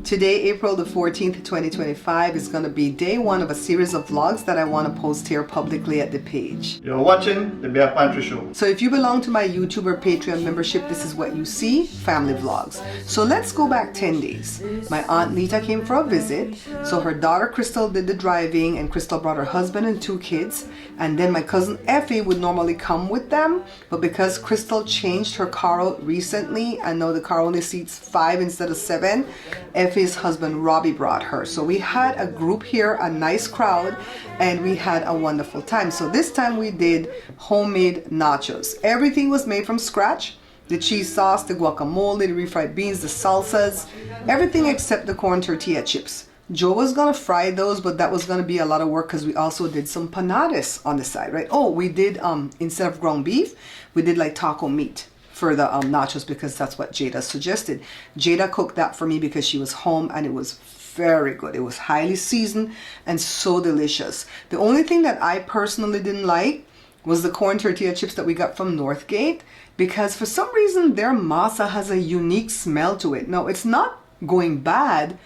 Today, April the 14th, 2025 is going to be day one of a series of vlogs that I want to post here publicly at the page. You're watching the Bare Pantry Show. So if you belong to my YouTube or Patreon membership, this is what you see, family vlogs. So let's go back 10 days. My aunt Nita came for a visit. So her daughter Crystal did the driving, and Crystal brought her husband and 2 kids. And then my cousin Effie would normally come with them. But because Crystal changed her car out recently, and now the car only seats 5 instead of 7, Effie's husband Robbie brought her. So we had a group here, a nice crowd, and we had a wonderful time. So this time we did homemade nachos. Everything was made from scratch. The cheese sauce, the guacamole, the refried beans, the salsas, everything except the corn tortilla chips. Joe was gonna fry those, but that was gonna be a lot of work because we also did some panades on the side, right? Oh, we did instead of ground beef, we did like taco meat for the nachos because that's what Jada suggested. Jada cooked that for me because she was home, and it was very good. It was highly seasoned and so delicious. The only thing that I personally didn't like was the corn tortilla chips that we got from Northgate, because for some reason their masa has a unique smell to it. Now, it's not going bad,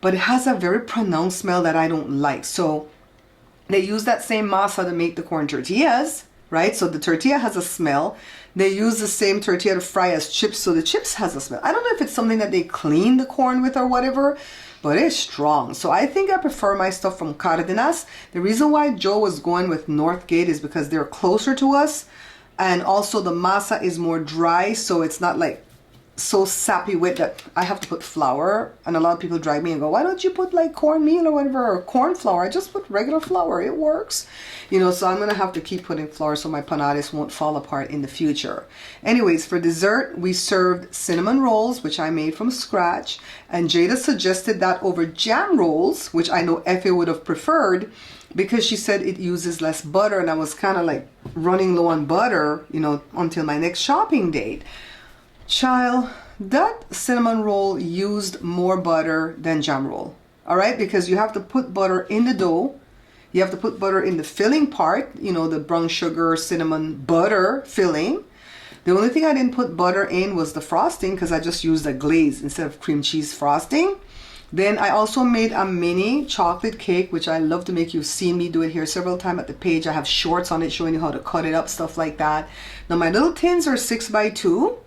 but it has a very pronounced smell that I don't like. So they use that same masa to make the corn tortillas, right? So the tortilla has a smell. They use the same tortilla to fry as chips, so the chips has a smell. I don't know if it's something that they clean the corn with or whatever, but it's strong. So I think I prefer my stuff from Cardenas. The reason why Joe was going with Northgate is because they're closer to us, and also the masa is more dry, so it's not like so sappy wet that I have to put flour. And a lot of people drive me and go, why don't you put like cornmeal or whatever, or corn flour? I just put regular flour, it works. You know, so I'm gonna have to keep putting flour so my panades won't fall apart in the future. Anyways, for dessert, we served cinnamon rolls, which I made from scratch, and Jada suggested that over jam rolls, which I know Effie would have preferred, because she said it uses less butter, and I was kind of like running low on butter, you know, until my next shopping date. Child, that cinnamon roll used more butter than jam roll. All right, because you have to put butter in the dough. You have to put butter in the filling part, you know, the brown sugar, cinnamon, butter filling. The only thing I didn't put butter in was the frosting, because I just used a glaze instead of cream cheese frosting. Then I also made a mini chocolate cake, which I love to make. You've seen me do it here several times at the page. I have shorts on it showing you how to cut it up, stuff like that. Now my little tins are 6 by 2.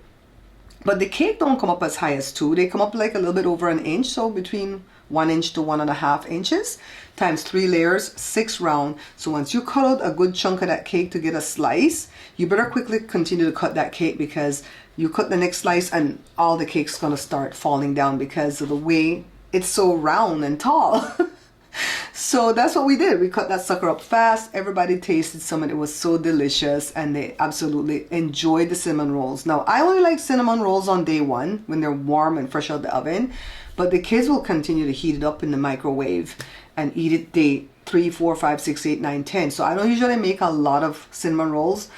But the cake don't come up as high as 2. They come up like a little bit over 1 inch, so between 1 inch to 1.5 inches, times 3 layers, 6 round. So once you cut out a good chunk of that cake to get a slice, you better quickly continue to cut that cake, because you cut the next slice and all the cake's gonna start falling down because of the way it's so round and tall. So that's what we did. We cut that sucker up fast. Everybody tasted some, and it was so delicious, and they absolutely enjoyed the cinnamon rolls. Now, I only like cinnamon rolls on day 1 when they're warm and fresh out the oven, but the kids will continue to heat it up in the microwave and eat it day 3, 4, 5, 6, 8, 9, 10. So I don't usually make a lot of cinnamon rolls.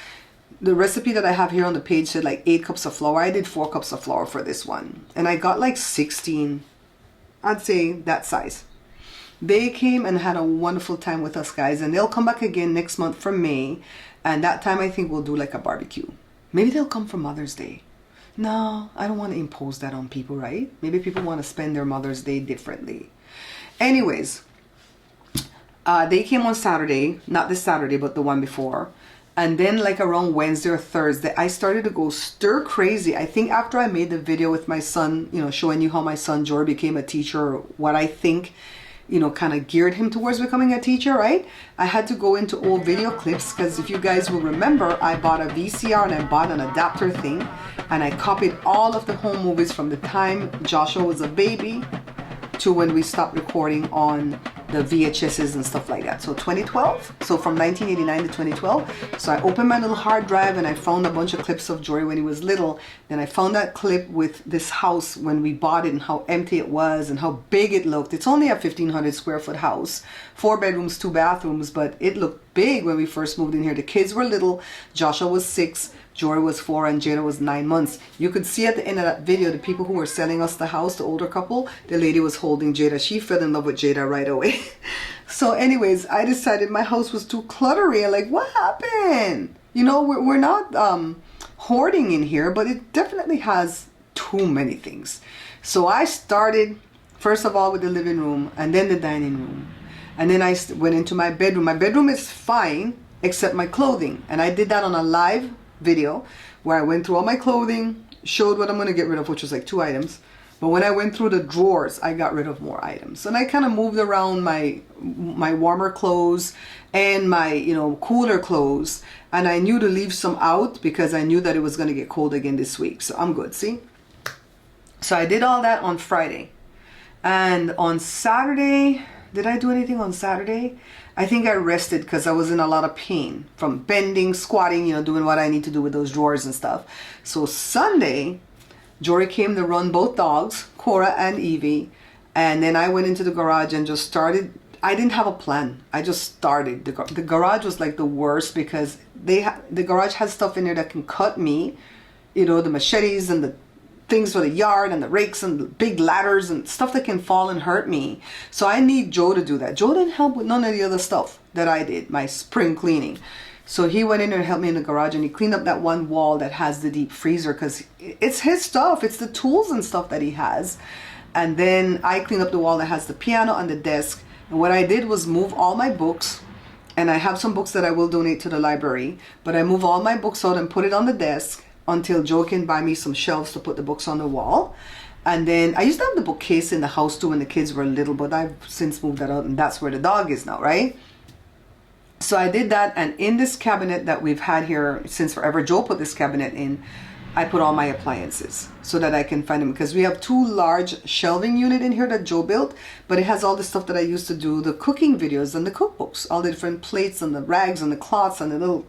The recipe that I have here on the page said like 8 cups of flour. I did 4 cups of flour for this one, and I got like 16, I'd say that size. They came and had a wonderful time with us, guys, and they'll come back again next month for May, and that time I think we'll do like a barbecue. Maybe they'll come for Mother's Day. No, I don't want to impose that on people, right? Maybe people want to spend their Mother's Day differently. Anyways, they came on Saturday, not this Saturday, but the one before. And then like around Wednesday or Thursday, I started to go stir crazy. I think after I made the video with my son, you know, showing you how my son Jory became a teacher, or what I think, you know, kind of geared him towards becoming a teacher, right? I had to go into old video clips, because if you guys will remember, I bought a VCR and I bought an adapter thing, and I copied all of the home movies from the time Joshua was a baby to when we stopped recording on the VHSs and stuff like that. So 2012, so from 1989 to 2012. So I opened my little hard drive and I found a bunch of clips of Jory when he was little. Then I found that clip with this house when we bought it, and how empty it was and how big it looked. It's only a 1,500 square foot house, 4 bedrooms, 2 bathrooms, but it looked big when we first moved in here. The kids were little. Joshua was 6, Jory was 4, and Jada was 9 months. You could see at the end of that video, the people who were selling us the house, the older couple, the lady was holding Jada. She fell in love with Jada right away. So anyways, I decided my house was too cluttery. Like, what happened? You know, we're not hoarding in here, but it definitely has too many things. So I started First of all with the living room, and then the dining room. And then I went into my bedroom. My bedroom is fine, except my clothing. And I did that on a live video where I went through all my clothing, showed what I'm going to get rid of, which was like 2 items. But when I went through the drawers, I got rid of more items. And I kind of moved around my warmer clothes and my, you know, cooler clothes. And I knew to leave some out because I knew that it was going to get cold again this week. So I'm good, see? So I did all that on Friday. And on Saturday, did I do anything on Saturday? I think I rested because I was in a lot of pain from bending, squatting, you know, doing what I need to do with those drawers and stuff. So Sunday, Jory came to run both dogs, Cora and Evie. And then I went into the garage and just started. I didn't have a plan. I just started. The garage was like the worst because the garage has stuff in there that can cut me. You know, the machetes and the things for the yard and the rakes and the big ladders and stuff that can fall and hurt me. So I need Joe to do that. Joe didn't help with none of the other stuff that I did, my spring cleaning. So he went in there and helped me in the garage, and he cleaned up that one wall that has the deep freezer because it's his stuff. It's the tools and stuff that he has. And then I cleaned up the wall that has the piano and the desk. And what I did was move all my books, and I have some books that I will donate to the library, but I move all my books out and put it on the desk until Joe can buy me some shelves to put the books on the wall. And then I used to have the bookcase in the house too when the kids were little, but I've since moved that out, and that's where the dog is now, right? So I did that, and in this cabinet that we've had here since forever, Joe put this cabinet in, I put all my appliances so that I can find them, because we have 2 large shelving unit in here that Joe built, but it has all the stuff that I used to do the cooking videos and the cookbooks, all the different plates and the rags and the cloths and the little,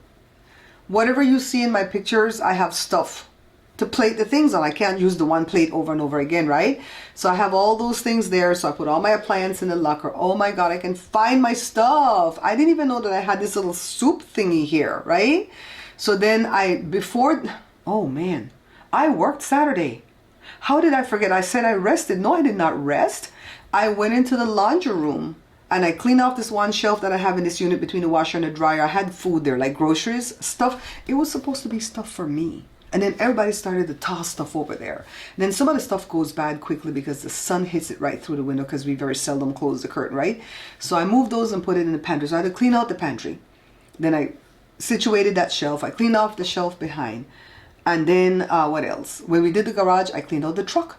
whatever you see in my pictures, I have stuff to plate the things on. I can't use the one plate over and over again, right? So I have all those things there. So I put all my appliances in the locker. Oh my God, I can find my stuff. I didn't even know that I had this little soup thingy here, right? So then oh man, I worked Saturday. How did I forget? I said I rested. No, I did not rest. I went into the laundry room and I cleaned off this one shelf that I have in this unit between the washer and the dryer. I had food there, like groceries, stuff. It was supposed to be stuff for me. And then everybody started to toss stuff over there. And then some of the stuff goes bad quickly because the sun hits it right through the window because we very seldom close the curtain, right? So I moved those and put it in the pantry. So I had to clean out the pantry. Then I situated that shelf. I cleaned off the shelf behind. And then what else? When we did the garage, I cleaned out the truck.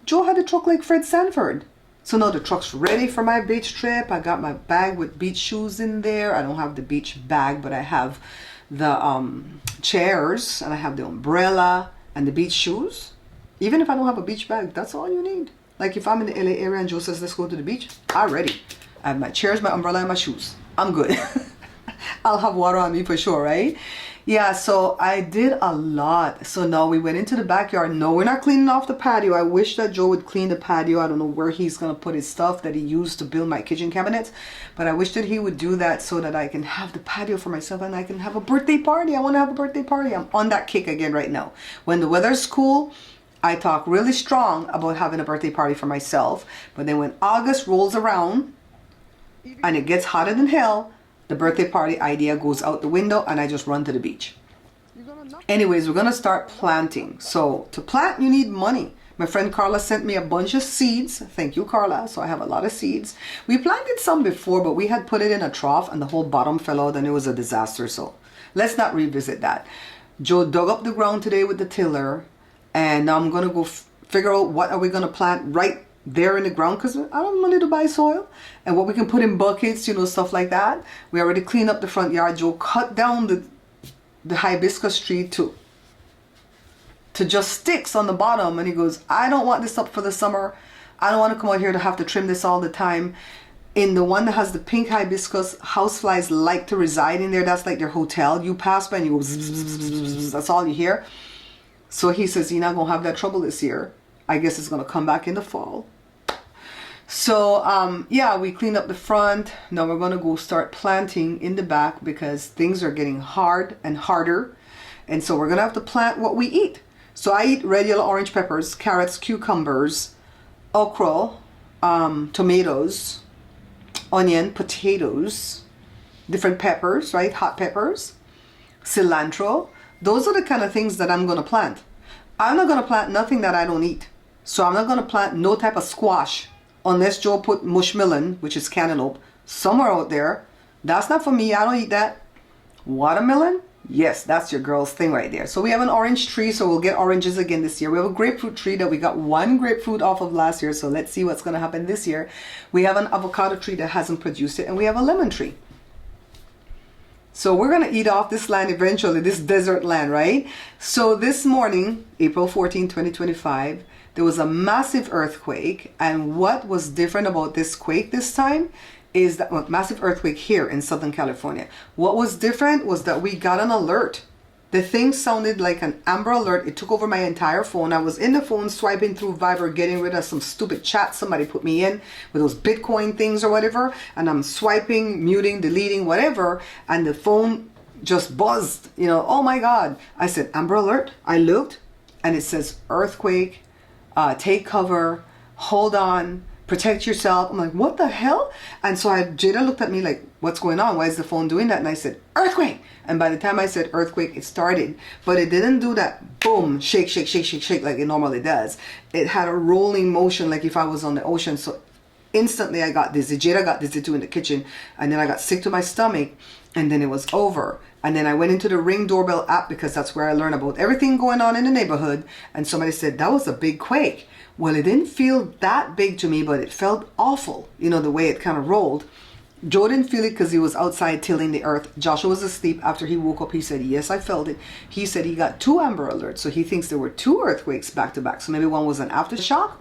Joe had a truck like Fred Sanford. So now the truck's ready for my beach trip. I got my bag with beach shoes in there. I don't have the beach bag, but I have the chairs, and I have the umbrella and the beach shoes. Even if I don't have a beach bag, that's all you need. Like if I'm in the LA area and Joe says let's go to the beach, I'm ready. I have my chairs, my umbrella, and my shoes. I'm good. I'll have water on me for sure, right? Yeah, so I did a lot. So now we went into the backyard. No, we're not cleaning off the patio. I wish that Joe would clean the patio. I don't know where he's going to put his stuff that he used to build my kitchen cabinets. But I wish that he would do that so that I can have the patio for myself and I can have a birthday party. I want to have a birthday party. I'm on that kick again right now. When the weather's cool, I talk really strong about having a birthday party for myself. But then when August rolls around and it gets hotter than hell, the birthday party idea goes out the window and I just run to the beach. Anyways, we're going to start planting. So to plant, you need money. My friend Carla sent me a bunch of seeds. Thank you, Carla. So I have a lot of seeds. We planted some before, but we had put it in a trough and the whole bottom fell out and it was a disaster. So let's not revisit that. Joe dug up the ground today with the tiller, and now I'm going to go figure out what are we going to plant right there in the ground, because I don't want to buy soil, and what we can put in buckets, you know, stuff like that. We already cleaned up the front yard. Joe cut down the hibiscus tree to just sticks on the bottom, and he goes, I don't want this up for the summer. I don't want to come out here to have to trim this all the time. In the one that has the pink hibiscus, houseflies like to reside in there. That's like their hotel. You pass by and you go zzz, zzz, zzz, zzz, zzz. That's all you hear. So he says you're not gonna have that trouble this year. I guess it's gonna come back in the fall. So yeah, we cleaned up the front. Now we're gonna go start planting in the back because things are getting hard and harder, and so we're gonna have to plant what we eat. So I eat red, yellow, orange peppers, carrots, cucumbers, okra, tomatoes, onion, potatoes, different peppers, right? Hot peppers, cilantro. Those are the kind of things that I'm gonna plant. I'm not gonna plant nothing that I don't eat. So I'm not gonna plant no type of squash unless Joe put mushmelon, which is cantaloupe, somewhere out there. That's not for me. I don't eat that. Watermelon? Yes, that's your girl's thing right there. So we have an orange tree, so we'll get oranges again this year. We have a grapefruit tree that we got one grapefruit off of last year, so let's see what's going to happen this year. We have an avocado tree that hasn't produced it, and we have a lemon tree. So we're going to eat off this land eventually, this desert land, right? So this morning, April 14, 2025, there was a massive earthquake, and what was different about this quake this time is that massive earthquake here in Southern California. What was different was that we got an alert. The thing sounded like an Amber Alert. It took over my entire phone. I was in the phone swiping through Viber, getting rid of some stupid chat somebody put me in with those Bitcoin things or whatever. And I'm swiping, muting, deleting, whatever. And the phone just buzzed. You know, oh my God. I said, Amber Alert. I looked and it says earthquake, take cover, hold on, protect yourself. I'm like, what the hell? And so Jada looked at me like, what's going on? Why is the phone doing that? And I said, earthquake. And by the time I said earthquake, it started. But it didn't do that boom, shake, shake, shake, shake, shake like it normally does. It had a rolling motion like if I was on the ocean. So instantly I got dizzy. Jada got dizzy too in the kitchen. And then I got sick to my stomach. And then it was over. And then I went into the Ring doorbell app because that's where I learned about everything going on in the neighborhood. And somebody said, that was a big quake. Well, it didn't feel that big to me, but it felt awful, you know, the way it kind of rolled. Joe didn't feel it because he was outside tilling the earth. Joshua was asleep. After he woke up, he said, yes, I felt it. He said he got 2 Amber Alerts, so he thinks there were 2 earthquakes back to back. So maybe one was an aftershock.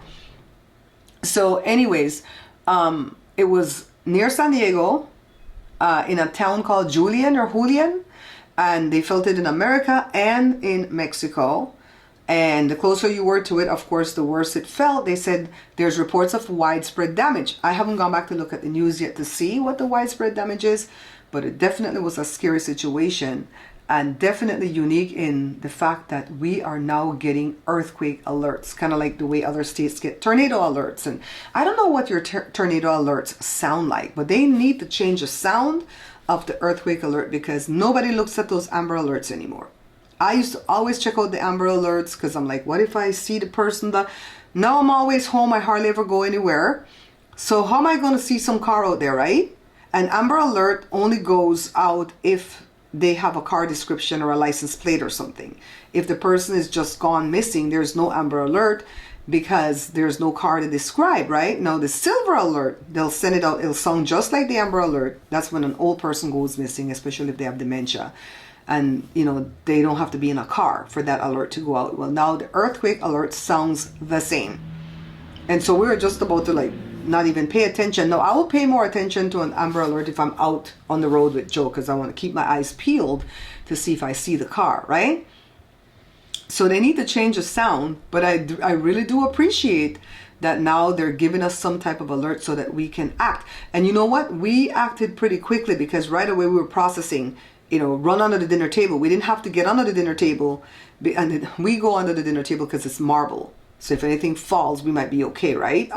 So anyways, it was near San Diego, in a town called Julian, and they felt it in America and in Mexico. And the closer you were to it, of course, the worse it felt. They said there's reports of widespread damage. I haven't gone back to look at the news yet to see what the widespread damage is, but it definitely was a scary situation and definitely unique in the fact that we are now getting earthquake alerts, kind of like the way other states get tornado alerts. And I don't know what your tornado alerts sound like, but they need to change the sound of the earthquake alert because nobody looks at those Amber Alerts anymore. I used to always check out the Amber Alerts because I'm like, what if I see the person that... Now I'm always home. I hardly ever go anywhere. So how am I going to see some car out there, right? An Amber Alert only goes out if they have a car description or a license plate or something. If the person is just gone missing, there's no Amber Alert because there's no car to describe, right? Now the Silver Alert, they'll send it out. It'll sound just like the Amber Alert. That's when an old person goes missing, especially if they have dementia. And, you know, they don't have to be in a car for that alert to go out. Well, now the earthquake alert sounds the same. And so we're just about to, like, not even pay attention. Now, I will pay more attention to an Amber Alert if I'm out on the road with Joe because I want to keep my eyes peeled to see if I see the car, right? So they need to change the sound. But I really do appreciate that now they're giving us some type of alert so that we can act. And you know what? We acted pretty quickly because right away we were processing, you know, run under the dinner table. We didn't have to get under the dinner table. And we go under the dinner table because it's marble. So if anything falls, we might be okay, right?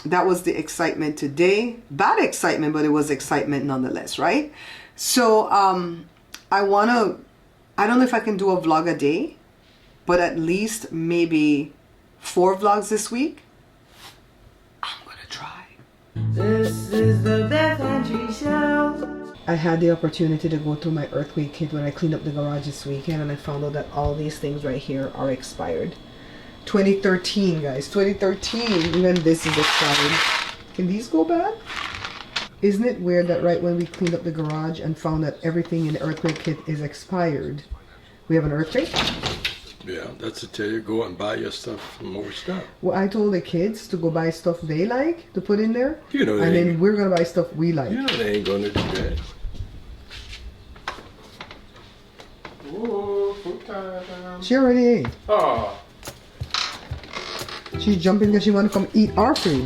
That was the excitement today. Bad excitement, but it was excitement nonetheless, right? So I don't know if I can do a vlog a day, but at least maybe 4 vlogs this week. I'm going to try. This is the barepantryshow. I had the opportunity to go through my earthquake kit when I cleaned up the garage this weekend, and I found out that all these things right here are expired. 2013, guys, 2013. Even this is expired. Can these go bad? Isn't it weird that right when we cleaned up the garage and found that everything in the earthquake kit is expired, we have an earthquake? Yeah, that's to tell you, go out and buy your stuff, more stuff. Well, I told the kids to go buy stuff they like to put in there, You know, and then we're gonna buy stuff we like. you know they ain't gonna do that. Ooh, food time. She already ate. Oh, She's jumping because she want to come eat our food.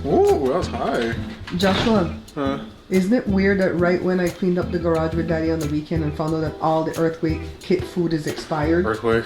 ooh, that's high. Joshua, Huh? isn't it weird that right when I cleaned up the garage with Daddy on the weekend and found out that all the earthquake kit food is expired? Earthquake.